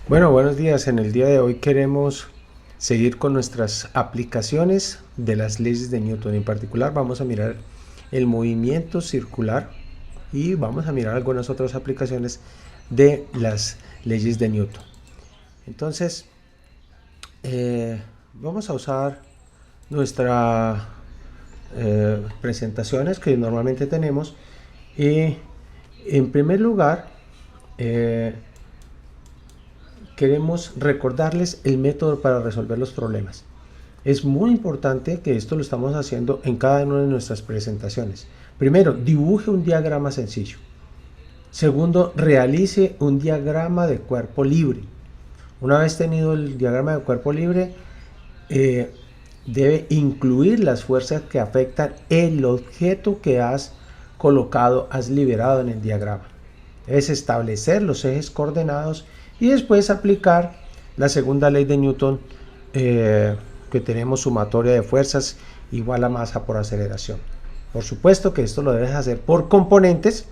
Bueno, buenos días. En el día de hoy queremos seguir con nuestras aplicaciones de las leyes de Newton. En particular vamos a mirar el movimiento circular y vamos a mirar algunas otras aplicaciones de las leyes de Newton. Entonces, vamos a usar nuestras presentaciones que normalmente tenemos y en primer lugar queremos recordarles el método para resolver los problemas. Es muy importante que esto lo estamos haciendo en cada una de nuestras presentaciones. Primero, dibuje un diagrama sencillo. Segundo, realice un diagrama de cuerpo libre. Una vez tenido el diagrama de cuerpo libre, debe incluir las fuerzas que afectan el objeto que has colocado, has liberado en el diagrama. Debes establecer los ejes coordenados y después aplicar la segunda ley de Newton, que tenemos sumatoria de fuerzas igual a masa por aceleración. Por supuesto que esto lo debes hacer por componentes,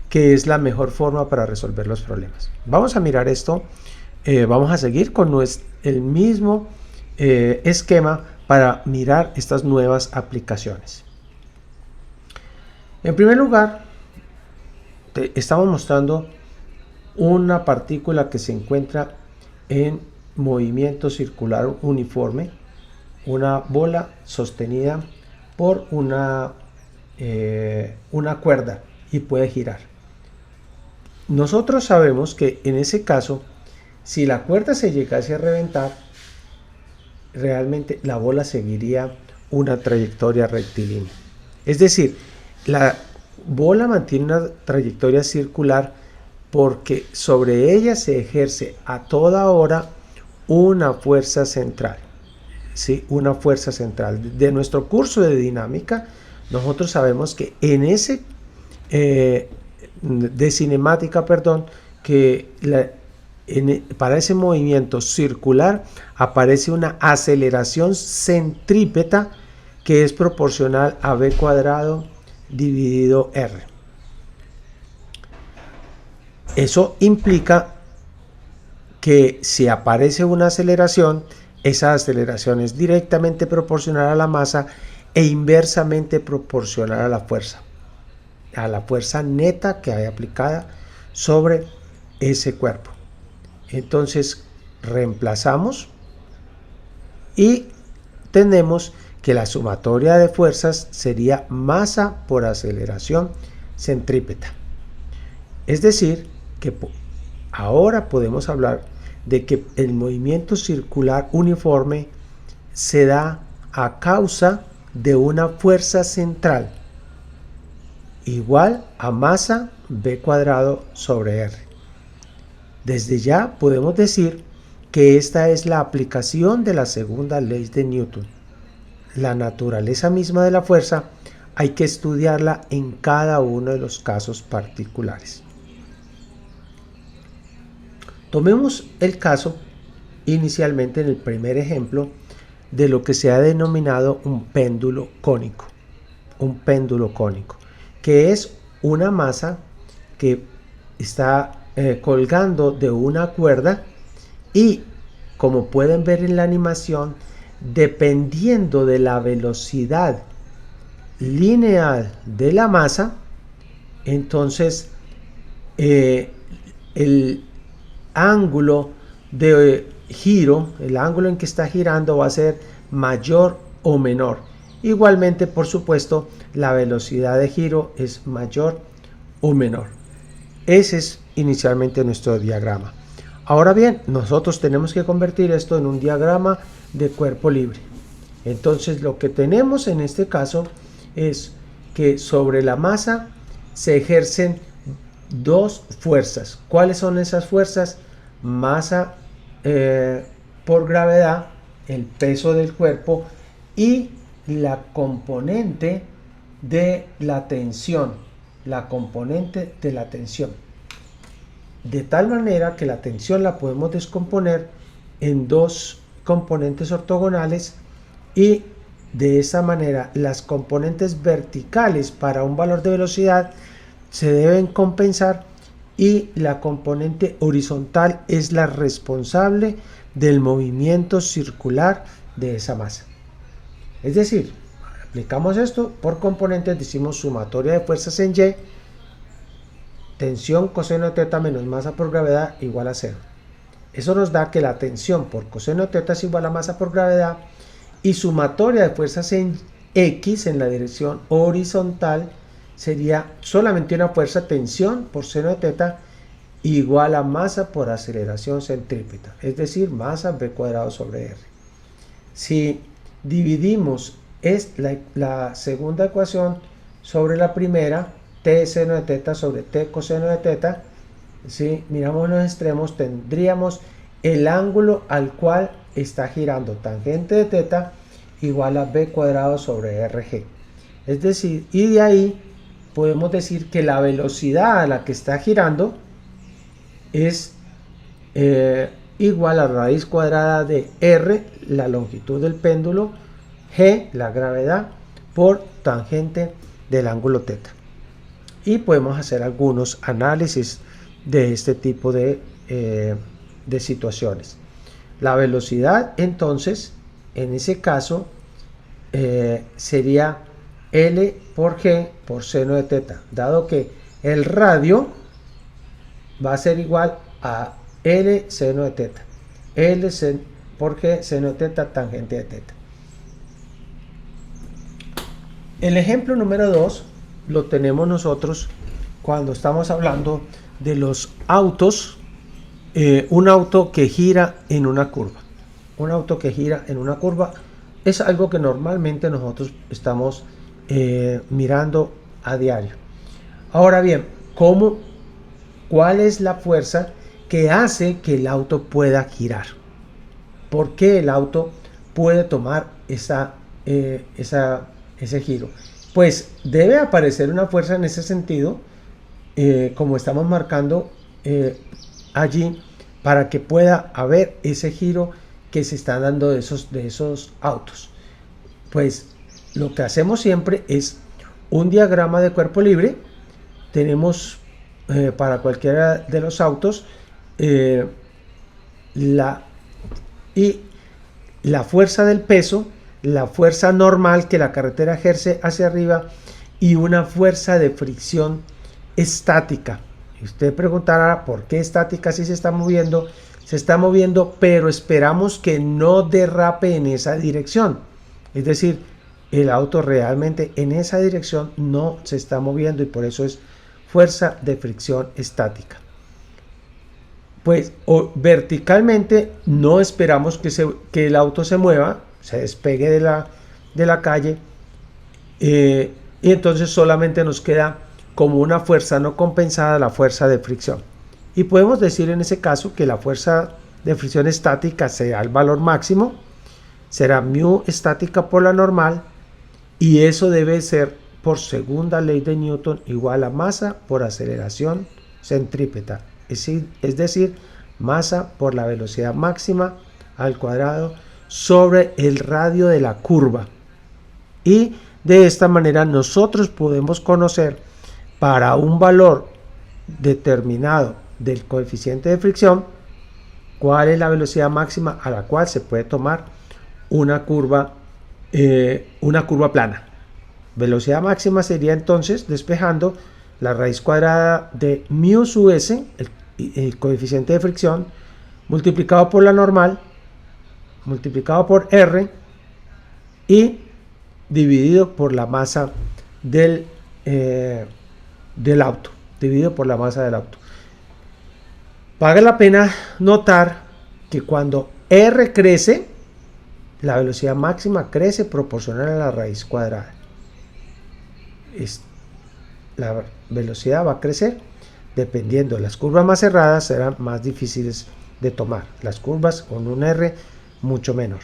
que es la mejor forma para resolver los problemas. Vamos a mirar esto, vamos a seguir con el mismo esquema para mirar estas nuevas aplicaciones. En primer lugar, estamos mostrando una partícula que se encuentra en movimiento circular uniforme, una bola sostenida por una cuerda y puede girar. Nosotros sabemos que en ese caso, si la cuerda se llegase a reventar, realmente la bola seguiría una trayectoria rectilínea. Es decir, la bola mantiene una trayectoria circular porque sobre ella se ejerce a toda hora una fuerza central. ¿Sí? Una fuerza central. De nuestro curso de dinámica, nosotros sabemos que en ese de cinemática, perdón, que para ese movimiento circular aparece una aceleración centrípeta que es proporcional a v cuadrado dividido r. Eso implica que si aparece una aceleración, esa aceleración es directamente proporcional a la masa e inversamente proporcional a la fuerza neta que hay aplicada sobre ese cuerpo. Entonces reemplazamos y tenemos que la sumatoria de fuerzas sería masa por aceleración centrípeta. Es decir, que ahora podemos hablar de que el movimiento circular uniforme se da a causa de una fuerza central igual a masa v cuadrado sobre r. Desde ya podemos decir que esta es la aplicación de la segunda ley de Newton. La naturaleza misma de la fuerza hay que estudiarla en cada uno de los casos particulares. Tomemos el caso inicialmente en el primer ejemplo de lo que se ha denominado un péndulo cónico. Un péndulo cónico, que es una masa que está colgando de una cuerda y, como pueden ver en la animación, dependiendo de la velocidad lineal de la masa, entonces el ángulo de giro, el ángulo en que está girando, va a ser mayor o menor. Igualmente, por supuesto, la velocidad de giro es mayor o menor. Ese es inicialmente nuestro diagrama. Ahora bien, nosotros tenemos que convertir esto en un diagrama de cuerpo libre. Entonces, lo que tenemos en este caso es que sobre la masa se ejercen dos fuerzas. ¿Cuáles son esas fuerzas? Masa por gravedad, el peso del cuerpo, y la componente de la tensión. La componente de la tensión. De tal manera que la tensión la podemos descomponer en dos componentes ortogonales y de esa manera las componentes verticales para un valor de velocidad se deben compensar y la componente horizontal es la responsable del movimiento circular de esa masa. Es decir, aplicamos esto por componentes, decimos sumatoria de fuerzas en Y, tensión coseno de teta menos masa por gravedad igual a 0. Eso nos da que la tensión por coseno de teta es igual a masa por gravedad y sumatoria de fuerzas en X en la dirección horizontal sería solamente una fuerza tensión por seno de teta igual a masa por aceleración centrípeta, es decir, masa v cuadrado sobre r. Si dividimos la segunda ecuación sobre la primera, t seno de teta sobre t coseno de teta, si miramos los extremos tendríamos el ángulo al cual está girando tangente de teta igual a v cuadrado sobre rg. Es decir, y de ahí podemos decir que la velocidad a la que está girando es igual a raíz cuadrada de r, la longitud del péndulo, g, la gravedad, por tangente del ángulo teta. Y podemos hacer algunos análisis de este tipo de situaciones. La velocidad, entonces, en ese caso, sería L por G por seno de teta, dado que el radio va a ser igual a L seno de teta. L por G seno de teta tangente de teta. El ejemplo número 2 lo tenemos nosotros cuando estamos hablando de los autos, un auto que gira en una curva. Un auto que gira en una curva es algo que normalmente nosotros estamos mirando a diario. Ahora bien, ¿cuál es la fuerza que hace que el auto pueda girar? ¿Por qué el auto puede tomar ese giro? Pues debe aparecer una fuerza en ese sentido, como estamos marcando allí, para que pueda haber ese giro que se está dando de esos autos. Pues lo que hacemos siempre es un diagrama de cuerpo libre. Tenemos para cualquiera de los autos la fuerza del peso, la fuerza normal que la carretera ejerce hacia arriba y una fuerza de fricción estática. Y usted preguntará por qué estática si se está moviendo. Se está moviendo, pero esperamos que no derrape en esa dirección. Es decir, el auto realmente en esa dirección no se está moviendo y por eso es fuerza de fricción estática. Pues verticalmente no esperamos que el auto se mueva, se despegue de la calle, y entonces solamente nos queda como una fuerza no compensada la fuerza de fricción. Y podemos decir en ese caso que la fuerza de fricción estática será el valor máximo, será mu estática por la normal, y eso debe ser por segunda ley de Newton igual a masa por aceleración centrípeta, es decir, masa por la velocidad máxima al cuadrado sobre el radio de la curva. Y de esta manera nosotros podemos conocer para un valor determinado del coeficiente de fricción cuál es la velocidad máxima a la cual se puede tomar una curva plana. Velocidad máxima sería entonces, despejando, la raíz cuadrada de mu sub s, el coeficiente de fricción, multiplicado por la normal, multiplicado por r y dividido por la masa del auto, dividido por la masa del auto. Vale la pena notar que cuando r crece, la velocidad máxima crece proporcional a la raíz cuadrada. La velocidad va a crecer dependiendo. Las curvas más cerradas serán más difíciles de tomar, las curvas con un r mucho menor.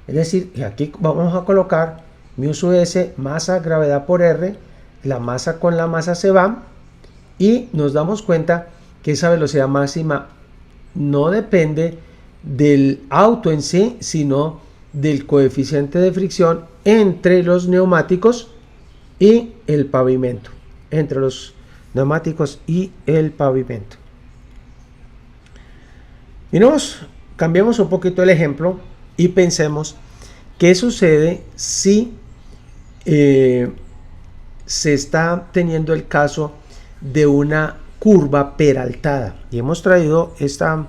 Es decir, aquí vamos a colocar mu sub s, masa, gravedad por r, la masa con la masa se va y nos damos cuenta que esa velocidad máxima no depende del auto en sí, sino del coeficiente de fricción entre los neumáticos y el pavimento. Entre los neumáticos y el pavimento. Y cambiemos un poquito el ejemplo y pensemos qué sucede si se está teniendo el caso de una curva peraltada. Y hemos traído esta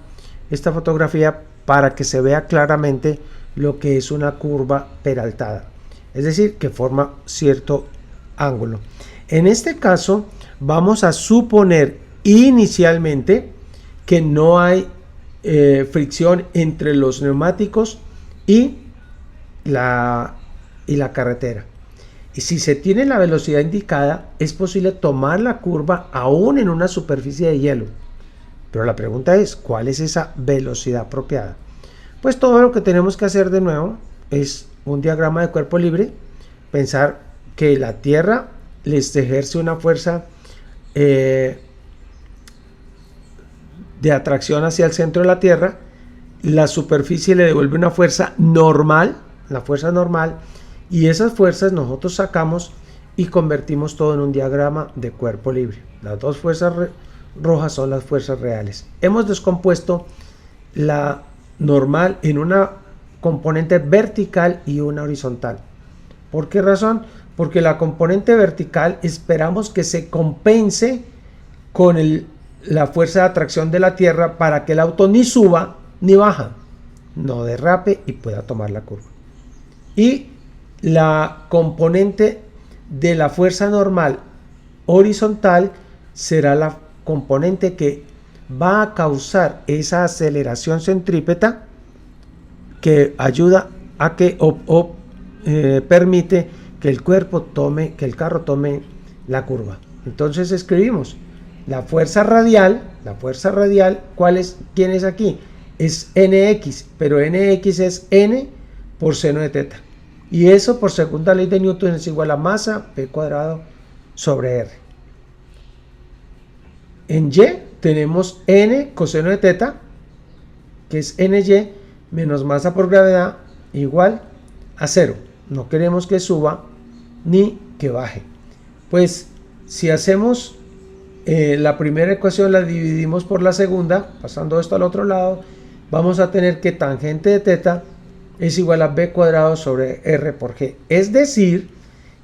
fotografía para que se vea claramente lo que es una curva peraltada. Es decir, que forma cierto ángulo. En este caso, vamos a suponer inicialmente que no hay fricción entre los neumáticos y la carretera. Y si se tiene la velocidad indicada, es posible tomar la curva aún en una superficie de hielo. Pero la pregunta es, ¿cuál es esa velocidad apropiada? Pues todo lo que tenemos que hacer de nuevo es un diagrama de cuerpo libre, pensar que la Tierra les ejerce una fuerza de atracción hacia el centro de la Tierra, la superficie le devuelve una fuerza normal, y esas fuerzas nosotros sacamos y convertimos todo en un diagrama de cuerpo libre. Las dos fuerzas rojas son las fuerzas reales. Hemos descompuesto la normal en una componente vertical y una horizontal. ¿Por qué razón? Porque la componente vertical esperamos que se compense con la fuerza de atracción de la Tierra para que el auto ni suba ni baja, no derrape y pueda tomar la curva. Y la componente de la fuerza normal horizontal será la componente que va a causar esa aceleración centrípeta que ayuda a que permite que el carro tome la curva. Entonces escribimos la fuerza radial, ¿quién es aquí? Es nx, pero nx es n por seno de teta. Y eso por segunda ley de Newton es igual a masa p cuadrado sobre r. En y tenemos n coseno de teta, que es ny, menos masa por gravedad, igual a 0. No queremos que suba ni que baje. Pues si hacemos la primera ecuación, la dividimos por la segunda, pasando esto al otro lado, vamos a tener que tangente de teta es igual a b cuadrado sobre r por g. Es decir,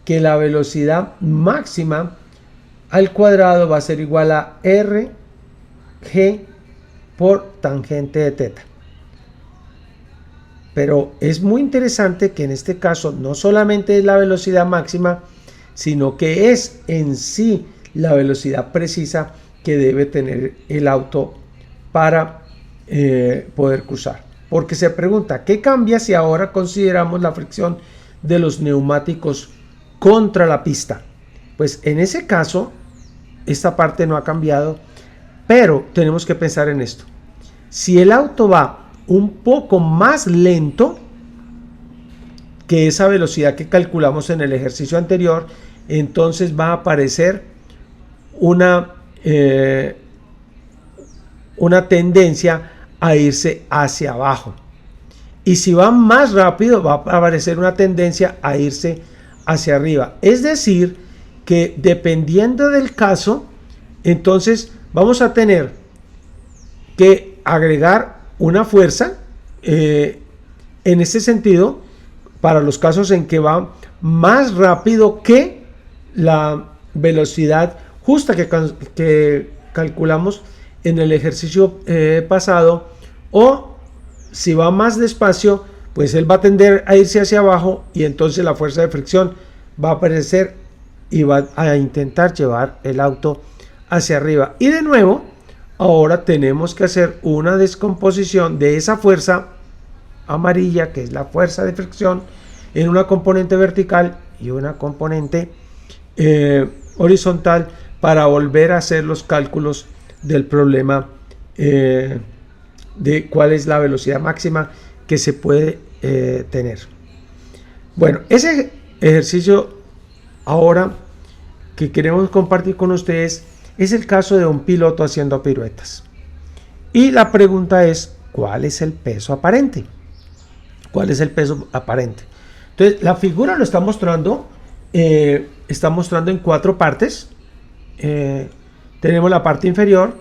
que la velocidad máxima al cuadrado va a ser igual a r g por tangente de teta. Pero es muy interesante que en este caso no solamente es la velocidad máxima, sino que es en sí la velocidad precisa que debe tener el auto para poder cruzar. Porque se pregunta, ¿qué cambia si ahora consideramos la fricción de los neumáticos contra la pista? Pues en ese caso, esta parte no ha cambiado, pero tenemos que pensar en esto. Si el auto va un poco más lento que esa velocidad que calculamos en el ejercicio anterior, entonces va a aparecer una tendencia a irse hacia abajo. Y si va más rápido, va a aparecer una tendencia a irse hacia arriba. Es decir, que dependiendo del caso, entonces vamos a tener que agregar una fuerza en este sentido para los casos en que va más rápido que la velocidad justa que calculamos en el ejercicio pasado, o si va más despacio, pues él va a tender a irse hacia abajo y entonces la fuerza de fricción va a aparecer y va a intentar llevar el auto hacia arriba. Y de nuevo, ahora tenemos que hacer una descomposición de esa fuerza amarilla, que es la fuerza de fricción, en una componente vertical y una componente horizontal para volver a hacer los cálculos del problema de cuál es la velocidad máxima que se puede tener. Bueno, ese ejercicio ahora que queremos compartir con ustedes es el caso de un piloto haciendo piruetas. Y la pregunta es, ¿cuál es el peso aparente? cuál es el peso aparente. Entonces, la figura lo está mostrando en 4 partes. Tenemos la parte inferior,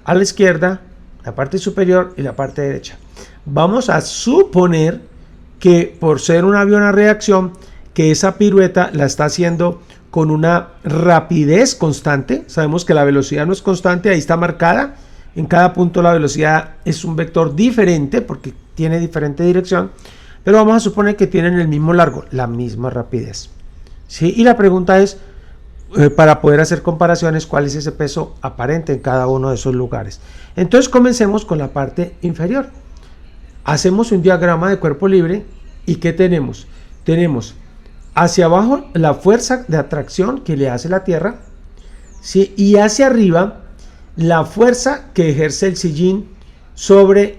a la izquierda, la parte superior y la parte derecha. Vamos a suponer que por ser un avión a reacción, que esa pirueta la está haciendo con una rapidez constante. Sabemos que la velocidad no es constante, ahí está marcada. En cada punto la velocidad es un vector diferente porque tiene diferente dirección, pero vamos a suponer que tienen el mismo largo, la misma rapidez. ¿Sí? Y la pregunta es, para poder hacer comparaciones, ¿cuál es ese peso aparente en cada uno de esos lugares? Entonces comencemos con la parte inferior. Hacemos un diagrama de cuerpo libre y ¿qué tenemos? Tenemos hacia abajo la fuerza de atracción que le hace la Tierra, ¿sí? Y hacia arriba la fuerza que ejerce el sillín sobre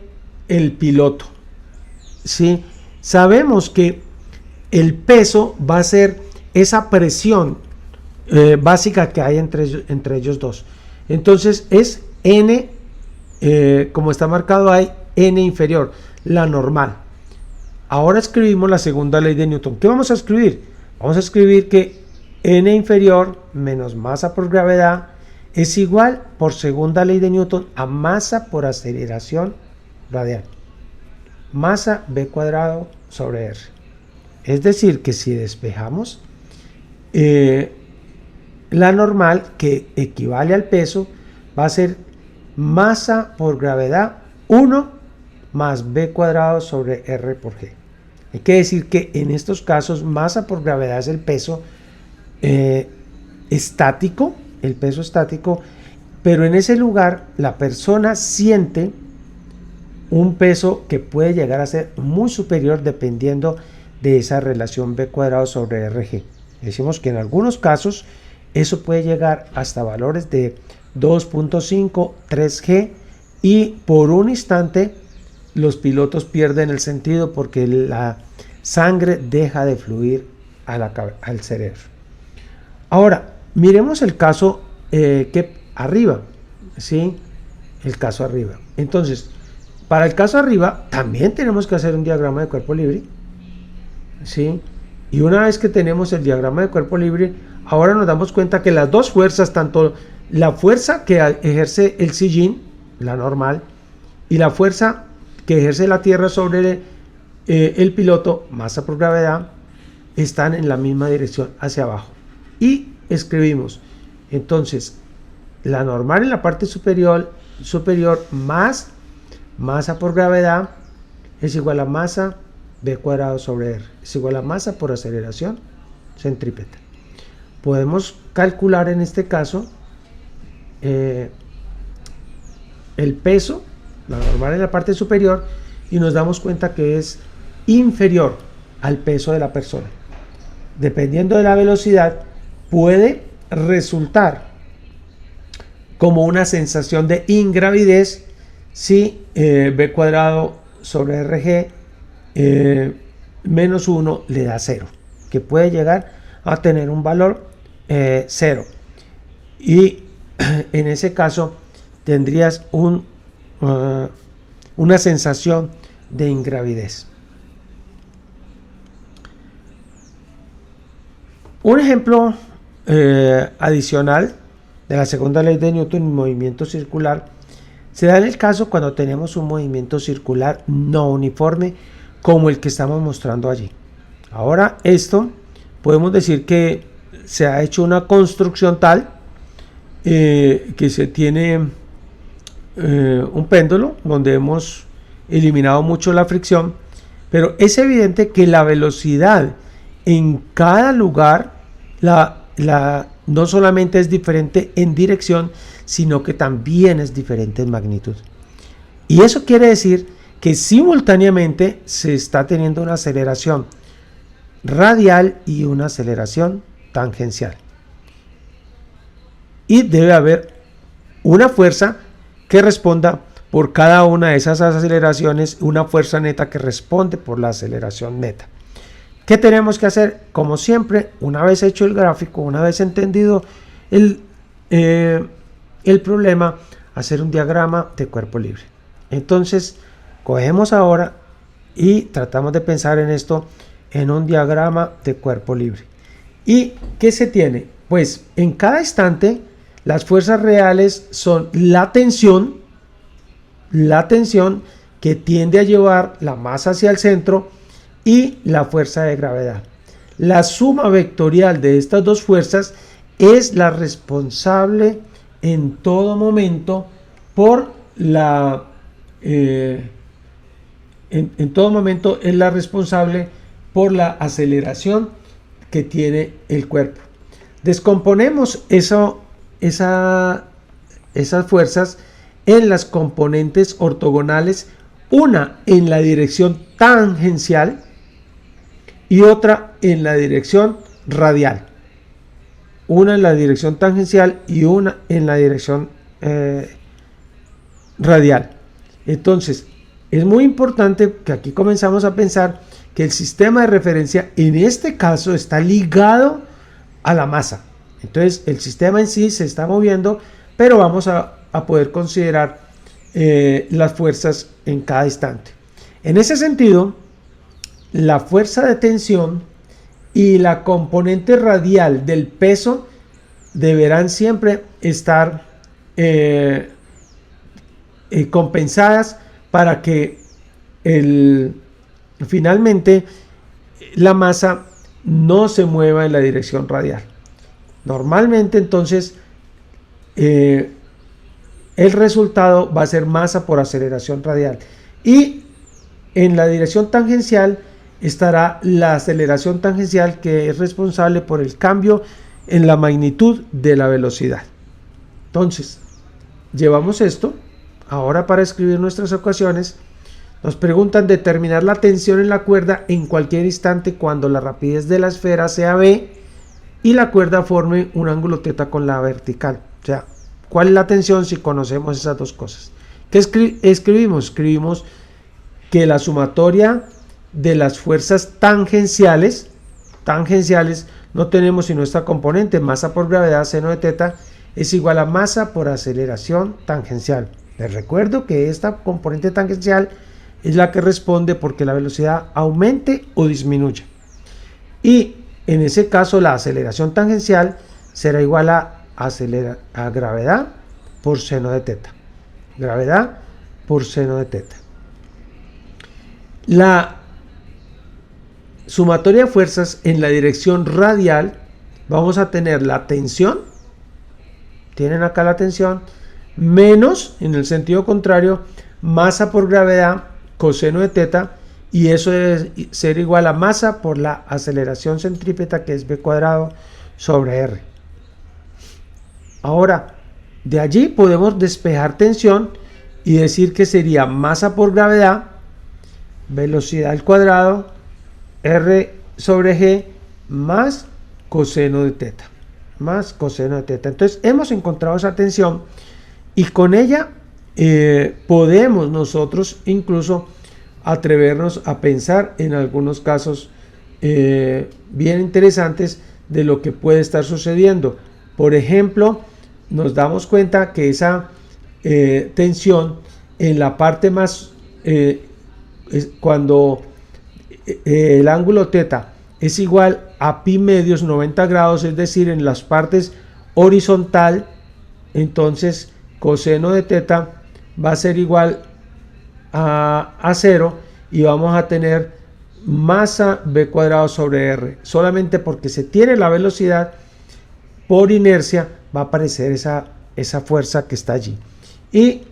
el piloto, ¿sí? Sabemos que el peso va a ser esa presión básica que hay entre ellos dos. Entonces es N, como está marcado ahí, N inferior, la normal. Ahora escribimos la segunda ley de Newton. ¿Qué vamos a escribir? Vamos a escribir que N inferior menos masa por gravedad es igual, por segunda ley de Newton, a masa por aceleración radial. Masa v cuadrado sobre r. Es decir, que si despejamos la normal, que equivale al peso, va a ser masa por gravedad 1 más v cuadrado sobre r por g. Hay que decir que en estos casos masa por gravedad es el peso estático, pero en ese lugar la persona siente un peso que puede llegar a ser muy superior dependiendo de esa relación v cuadrado sobre rg. Decimos que en algunos casos eso puede llegar hasta valores de 2.5, 3G, y por un instante los pilotos pierden el sentido porque la sangre deja de fluir al cerebro. Ahora, miremos el caso que arriba, ¿sí? El caso arriba. Entonces, para el caso arriba también tenemos que hacer un diagrama de cuerpo libre, ¿sí? Y una vez que tenemos el diagrama de cuerpo libre, ahora nos damos cuenta que las dos fuerzas, tanto la fuerza que ejerce el sillín, la normal, y la fuerza que ejerce la Tierra sobre el piloto, masa por gravedad, están en la misma dirección hacia abajo. Y escribimos, entonces, la normal en la parte superior más masa por gravedad es igual a masa v cuadrado sobre r, es igual a masa por aceleración centrípeta. Podemos calcular en este caso el peso, la normal en la parte superior, y nos damos cuenta que es inferior al peso de la persona. Dependiendo de la velocidad, puede resultar como una sensación de ingravidez si v cuadrado sobre rg menos 1 le da 0, que puede llegar a tener un valor 0, y en ese caso tendrías una sensación de ingravidez. Un ejemplo adicional de la segunda ley de Newton, movimiento circular, se da en el caso cuando tenemos un movimiento circular no uniforme como el que estamos mostrando allí. Ahora esto podemos decir que se ha hecho una construcción tal que se tiene un péndulo donde hemos eliminado mucho la fricción, pero es evidente que la velocidad en cada lugar no solamente es diferente en dirección, sino que también es diferente en magnitud. Y eso quiere decir que simultáneamente se está teniendo una aceleración radial y una aceleración tangencial. Y debe haber una fuerza que responda por cada una de esas aceleraciones, una fuerza neta que responde por la aceleración neta. ¿Qué tenemos que hacer? Como siempre, una vez hecho el gráfico, una vez entendido el problema, hacer un diagrama de cuerpo libre. Entonces, cogemos ahora y tratamos de pensar en esto en un diagrama de cuerpo libre. ¿Y qué se tiene? Pues en cada instante las fuerzas reales son la tensión que tiende a llevar la masa hacia el centro y la fuerza de gravedad. La suma vectorial de estas dos fuerzas es la responsable en todo momento por la en todo momento es la responsable por la aceleración que tiene el cuerpo. Descomponemos esas fuerzas en las componentes ortogonales, una en la dirección tangencial y otra en la dirección radial. Una en la dirección tangencial y una en la dirección radial. Entonces, es muy importante que aquí comenzamos a pensar que el sistema de referencia en este caso está ligado a la masa. Entonces, el sistema en sí se está moviendo, pero vamos a poder considerar las fuerzas en cada instante. En ese sentido, la fuerza de tensión y la componente radial del peso deberán siempre estar compensadas para que finalmente la masa no se mueva en la dirección radial. Normalmente entonces el resultado va a ser masa por aceleración radial, y en la dirección tangencial estará la aceleración tangencial, que es responsable por el cambio en la magnitud de la velocidad. Entonces, llevamos esto ahora para escribir nuestras ecuaciones. Nos preguntan determinar la tensión en la cuerda en cualquier instante cuando la rapidez de la esfera sea v y la cuerda forme un ángulo θ con la vertical. O sea, ¿cuál es la tensión si conocemos esas dos cosas? ¿Qué escribimos? Escribimos que la sumatoria de las fuerzas tangenciales no tenemos sino esta componente, masa por gravedad seno de θ, es igual a masa por aceleración tangencial. Les recuerdo que esta componente tangencial es la que responde porque la velocidad aumente o disminuya. Y en ese caso la aceleración tangencial será igual a gravedad por seno de θ. Gravedad por seno de θ. La sumatoria de fuerzas en la dirección radial, vamos a tener la tensión, tienen acá la tensión, menos, en el sentido contrario, masa por gravedad coseno de θ, y eso debe ser igual a masa por la aceleración centrípeta, que es v cuadrado sobre r. Ahora, de allí podemos despejar tensión y decir que sería masa por gravedad, velocidad al cuadrado, r sobre g, más coseno de θ. Entonces, hemos encontrado esa tensión y con ella podemos nosotros incluso atrevernos a pensar en algunos casos bien interesantes de lo que puede estar sucediendo. Por ejemplo, nos damos cuenta que esa tensión en la parte más cuando el ángulo θ es igual a pi medios 90 grados, es decir, en las partes horizontal, entonces coseno de θ va a ser igual a 0 y vamos a tener masa v cuadrado sobre r. Solamente porque se tiene la velocidad, por inercia va a aparecer esa fuerza que está allí. Y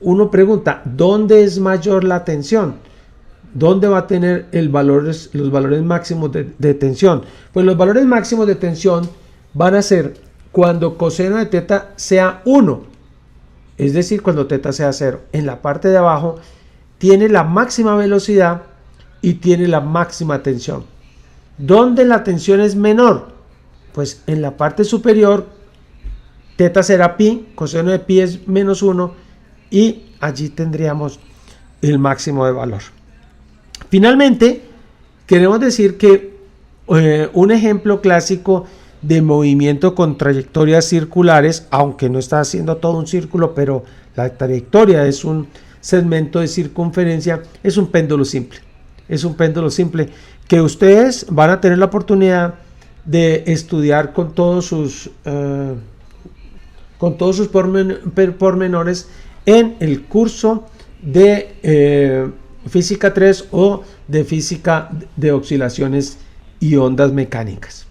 uno pregunta, ¿dónde es mayor la tensión? ¿Dónde va a tener los valores máximos de tensión? Pues los valores máximos de tensión van a ser cuando coseno de θ sea 1, es decir, cuando θ sea 0. En la parte de abajo tiene la máxima velocidad y tiene la máxima tensión. ¿Dónde la tensión es menor? Pues en la parte superior, θ será pi, coseno de pi es menos 1, y allí tendríamos el máximo de valor. Finalmente, queremos decir que un ejemplo clásico de movimiento con trayectorias circulares, aunque no está haciendo todo un círculo, pero la trayectoria es un segmento de circunferencia, es un péndulo simple. Es un péndulo simple que ustedes van a tener la oportunidad de estudiar con todos sus pormenores en el curso de física 3 o de física de oscilaciones y ondas mecánicas.